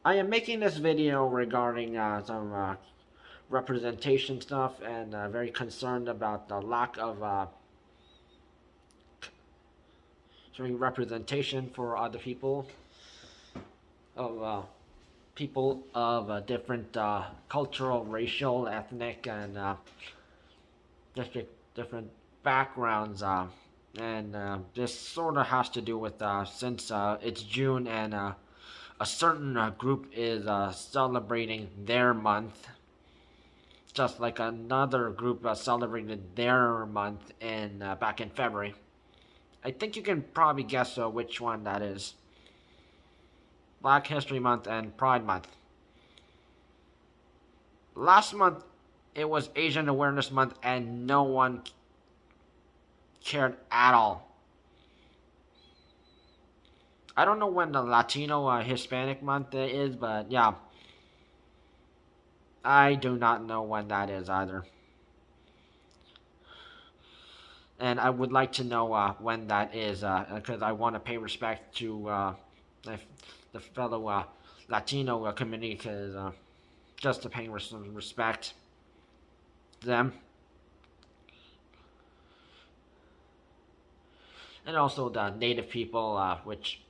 I am making this video regarding some representation stuff and very concerned about the lack of showing representation for other of people of different cultural, racial, ethnic, and different backgrounds. And this sort of has to do with since it's June and a certain group is celebrating their month, just like another group celebrated their month in back in February. I think you can probably guess which one that is. Black History Month and Pride Month. Last month, it was Asian Awareness Month, and no one cared at all. I don't know when the Latino Hispanic Month is, but yeah. I do not know when that is either. And I would like to know when that is, because I want to pay respect to the fellow Latino community, because just to pay respect to them. And also the native people, which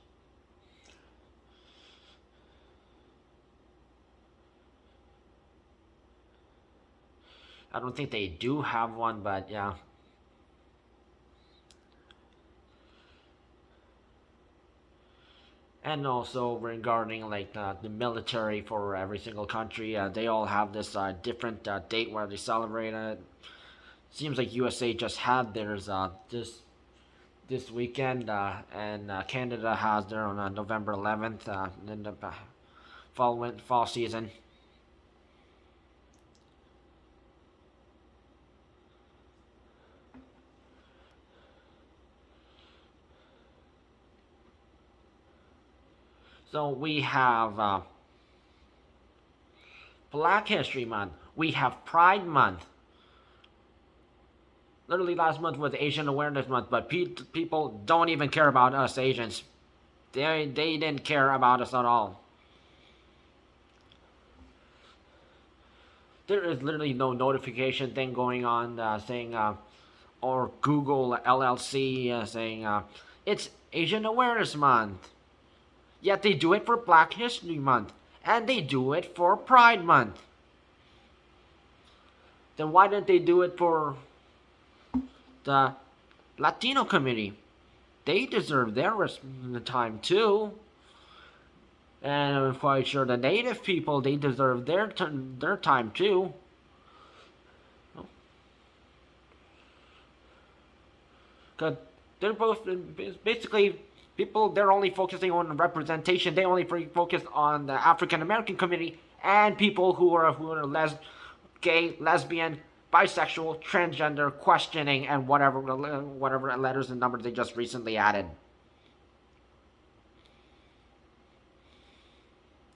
I don't think they do have one, but yeah. And also regarding like the military for every single country, they all have this different date where they celebrate it. Seems like USA just had theirs this weekend, and Canada has their on November 11th in the fall season. So we have Black History Month. We have Pride Month. Literally last month was Asian Awareness Month, but people don't even care about us Asians. They didn't care about us at all. There is literally no notification thing going on saying, or Google LLC saying, it's Asian Awareness Month. Yet they do it for Black History Month. And they do it for Pride Month. Then why didn't they do it for the Latino community? They deserve their time too. And I'm quite sure the native people, they deserve their time too. Because they're both basically people, they're only focusing on representation. They only focus on the African American community and people who are gay, lesbian, bisexual, transgender, questioning, and whatever letters and numbers they just recently added.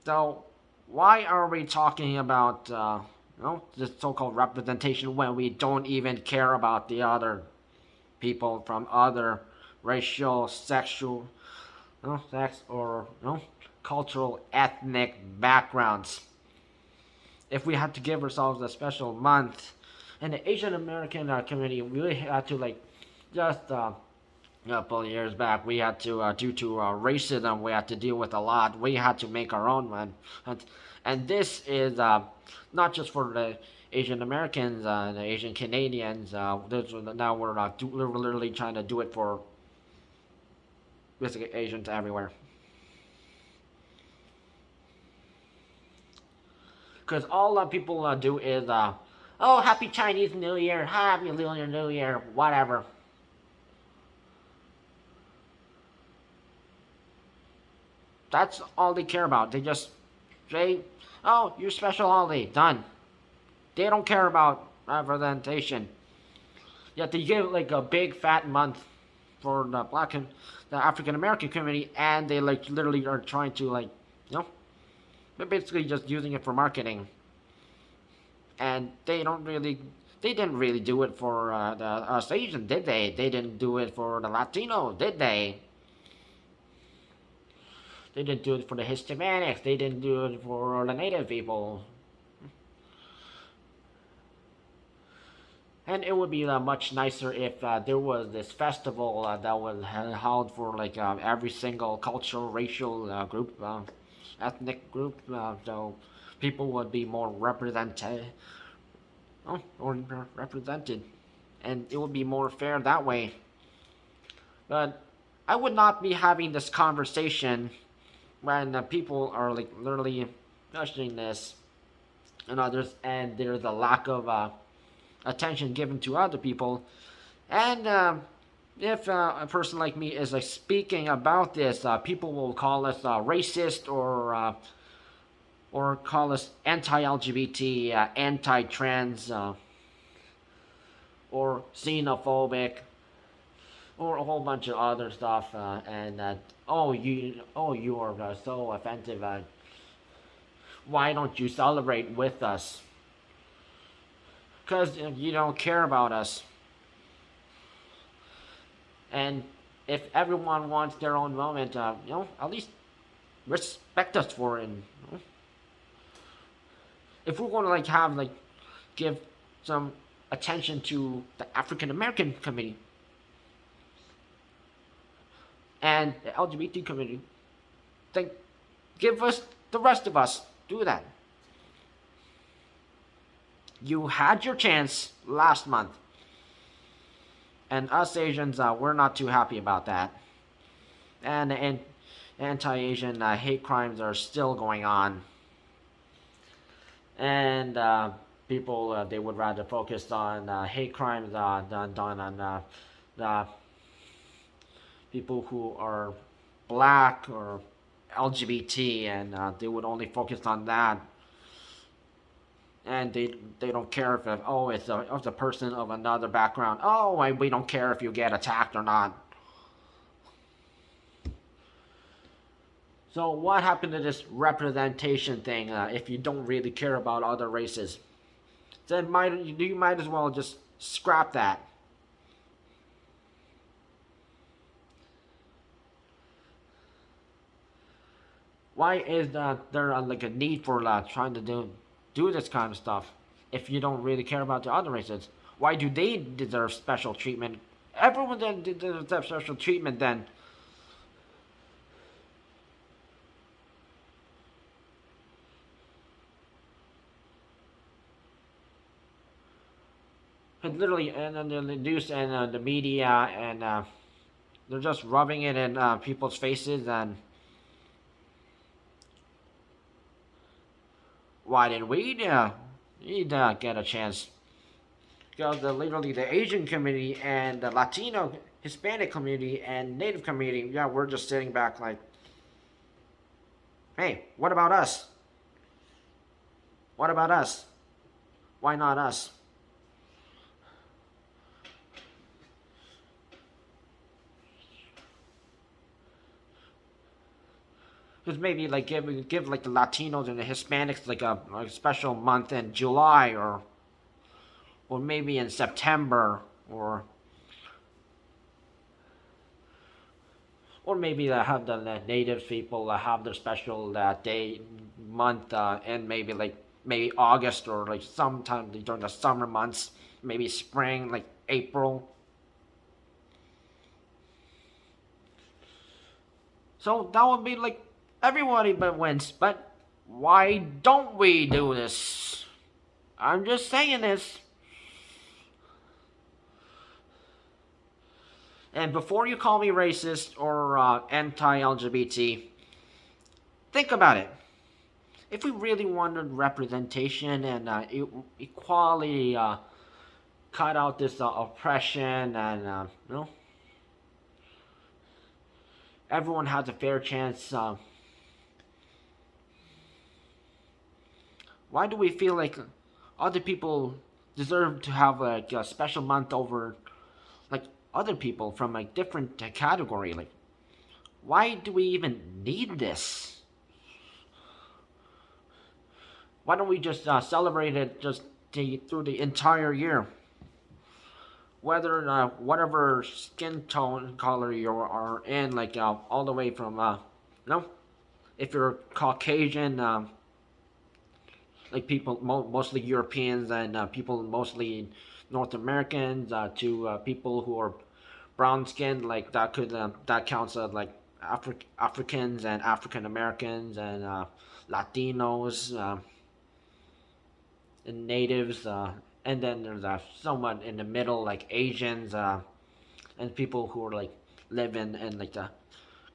So why are we talking about this so-called representation when we don't even care about the other people from other racial, sexual, sex, or cultural, ethnic backgrounds? If we had to give ourselves a special month, in the Asian American community, we really had to just a couple of years back, we had to due to racism, we had to deal with a lot. We had to make our own one, and this is not just for the Asian Americans, the Asian Canadians. Now we're literally trying to do it for basically Asians everywhere. Because all people do is, oh, Happy Chinese New Year, Happy Lunar New Year, whatever. That's all they care about. They just say, oh, your special holiday, done. They don't care about representation. Yet they give like a big fat month for the black and the African American community, and they literally are trying to they're basically just using it for marketing. And they didn't really do it for the us Asian, did they? They didn't do it for the Latino, did they? They didn't do it for the Hispanics. They didn't do it for the Native people. And it would be much nicer if there was this festival that was held for like every single cultural, racial group, ethnic group, so people would be more represented, or represented, and it would be more fair that way. But I would not be having this conversation when people are like literally questioning this and others, and there's a lack of attention given to other people. And if a person like me is like speaking about this, people will call us racist or call us anti-LGBT, anti-trans, or xenophobic, or a whole bunch of other stuff. And you are so offensive. Why don't you celebrate with us? Because you don't care about us. And if everyone wants their own moment, at least respect us for it. If we're going to give some attention to the African American community and the LGBT community, then give us the rest of us. Do that. You had your chance last month. And us Asians, we're not too happy about that. And anti-Asian hate crimes are still going on. And people, they would rather focus on hate crimes than on the people who are black or LGBT, and they would only focus on that. And they don't care if it's a person of another background. We don't care if you get attacked or not. So what happened to this representation thing? If you don't really care about other races, then you might as well just scrap that. Why is there like a need for trying to do this kind of stuff if you don't really care about the other races? Why do they deserve special treatment? Everyone then deserves special treatment then. And literally, and then the news and the media, and they're just rubbing it in people's faces. And why did we need get a chance? Because literally the Asian community and the Latino, Hispanic community and Native community, we're just sitting back like, hey, what about us? What about us? Why not us? Because maybe like give like the Latinos and the Hispanics like a special month in July, or maybe in September, or maybe have the native people have their special day month, and maybe August, or like sometime during the summer months, maybe spring, like April. So that would be like everybody but wins. But why don't we do this? I'm just saying this. And before you call me racist or anti-LGBT, think about it. If we really wanted representation and equality, cut out this oppression, and everyone has a fair chance. Why do we feel like other people deserve to have like a special month over like other people from a different category? Like, why do we even need this? Why don't we just celebrate it through the entire year? Whether whatever skin tone color you are in, like all the way from if you're Caucasian, like people mostly Europeans and people mostly North Americans to people who are brown skinned, like that counts as like Africans and African Americans and Latinos and natives, and then there's someone in the middle like Asians and people who are like living in like the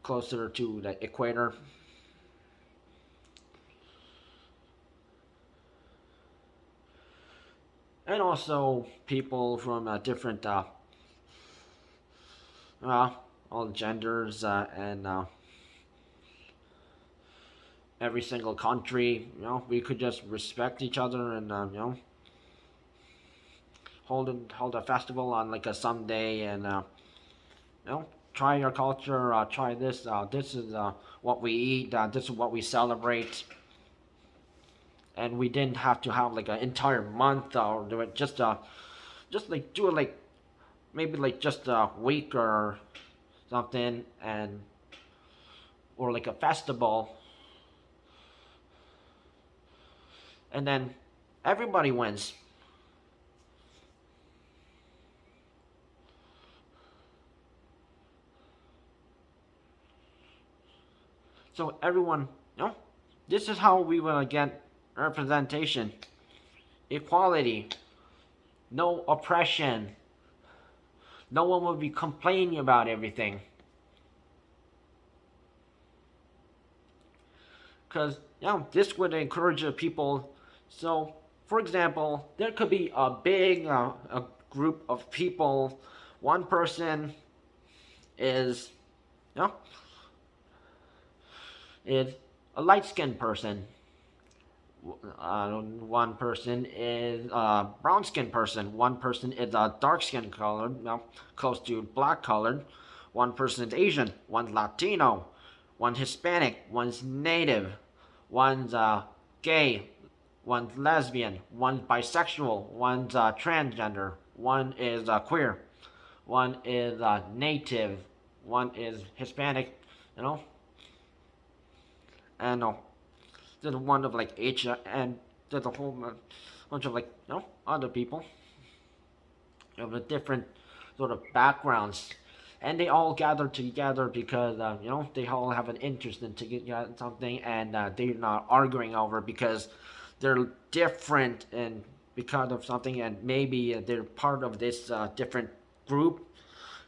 closer to the equator. And also people from different uh, all genders and every single country. We could just respect each other and hold a festival on like a Sunday and try your culture. Try this. This is what we eat. This is what we celebrate. And we didn't have to have like an entire month or do it just like do it like maybe like just a week or something and or like a festival and then everybody wins. So everyone, this is how we will get representation, equality, no oppression. No one will be complaining about everything. Because this would encourage the people. So, for example, there could be a big a group of people. One person is, you know, is a light-skinned person. One person is a brown-skinned person. One person is a dark-skinned colored, close to black-colored. One person is Asian. One's Latino. One's Hispanic. One's Native. One's gay. One's lesbian. One's bisexual. One's transgender. One is queer. One is native. One is Hispanic. You know, and there's one of like each, and there's a whole bunch of like other people of a different sort of backgrounds, and they all gather together because they all have an interest in to get something, and they're not arguing over because they're different and because of something, and maybe they're part of this different group,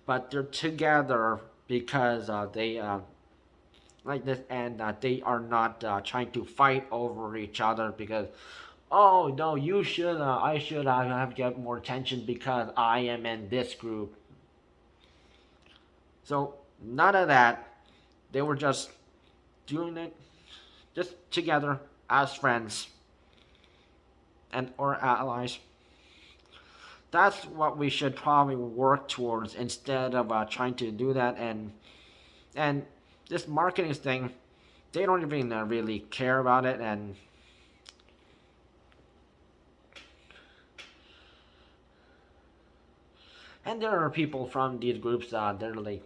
but they're together because they like this, and they are not trying to fight over each other because, oh no, you should, I should have get more attention because I am in this group. So none of that. They were just doing it just together as friends and or allies. That's what we should probably work towards instead of trying to do that and this marketing thing. They don't even really care about it, and there are people from these groups they're like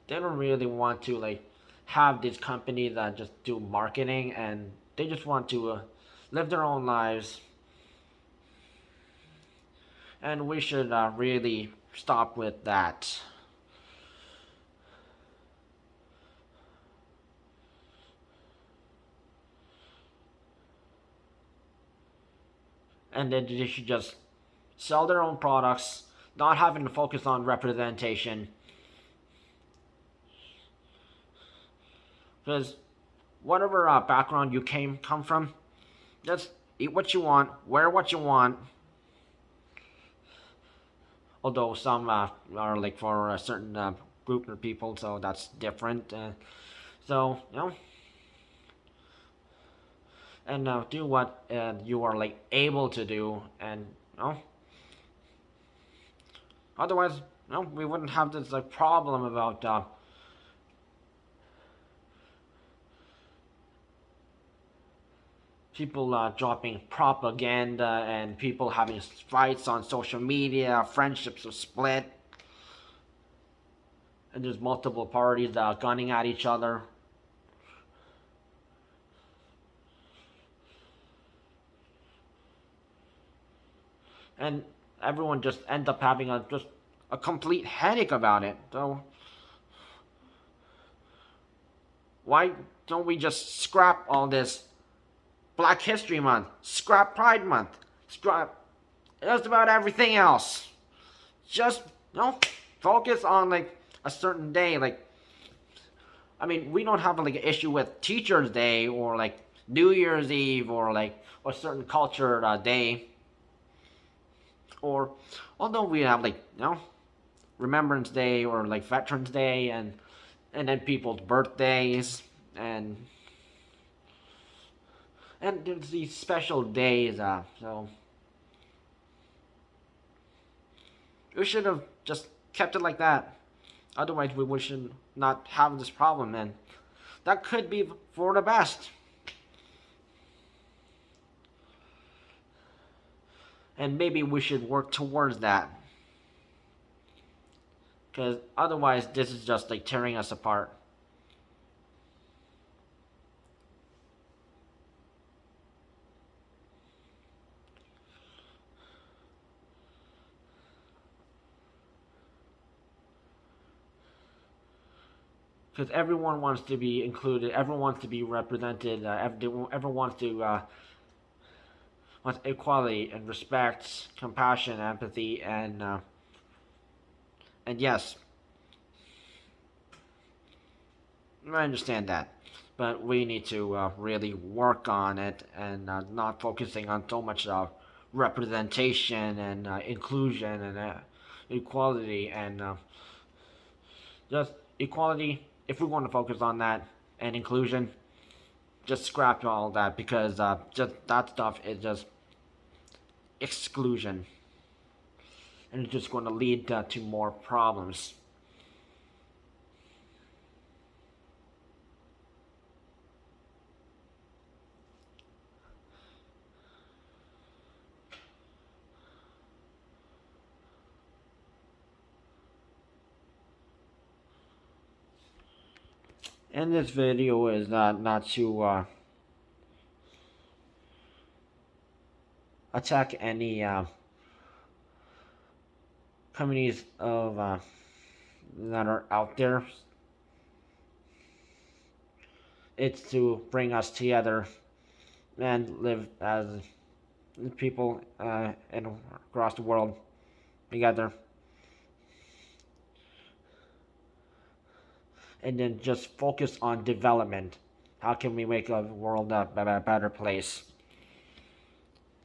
they don't really want to like have these companies that just do marketing, and they just want to live their own lives, and we should really stop with that. And then they should just sell their own products, not having to focus on representation. Because whatever background you come from, just eat what you want, wear what you want. Although some are like for a certain group of people, so that's different. So and do what you are like able to do, and otherwise, we wouldn't have this like problem about people dropping propaganda and people having fights on social media, friendships are split, and there's multiple parties gunning at each other. and everyone just end up having a complete headache about it. So why don't we just scrap all this Black History Month, scrap Pride Month, scrap just about everything else? Just focus on like a certain day. Like, I mean, we don't have like an issue with Teachers Day or like New Year's Eve or like a certain culture day, or although we have like Remembrance Day or like Veterans Day, and then people's birthdays, and there's these special days. So we should have just kept it like that. Otherwise, we should not have this problem, and that could be for the best. And maybe we should work towards that. Because otherwise, this is just like tearing us apart. Because everyone wants to be included, everyone wants to be represented, everyone wants equality and respect, compassion, empathy, and yes, I understand that, but we need to really work on it and not focusing on so much representation and inclusion and equality and just equality. If we want to focus on that and inclusion, just scrap all that, because just that stuff is just exclusion, and it's just going to lead to more problems. And this video is not to attack any companies of that are out there. It's to bring us together and live as people and across the world together, and then just focus on development. How can we make a world a better place?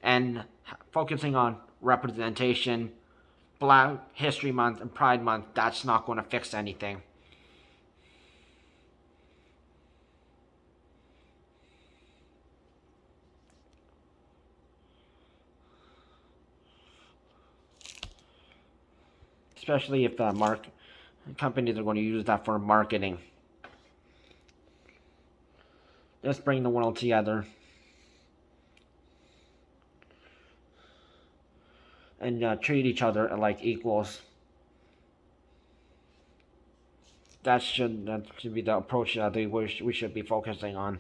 And focusing on representation, Black History Month and Pride Month, that's not going to fix anything. Especially if companies are going to use that for marketing. Just bring the world together and treat each other like equals. That should be the approach that we should be focusing on.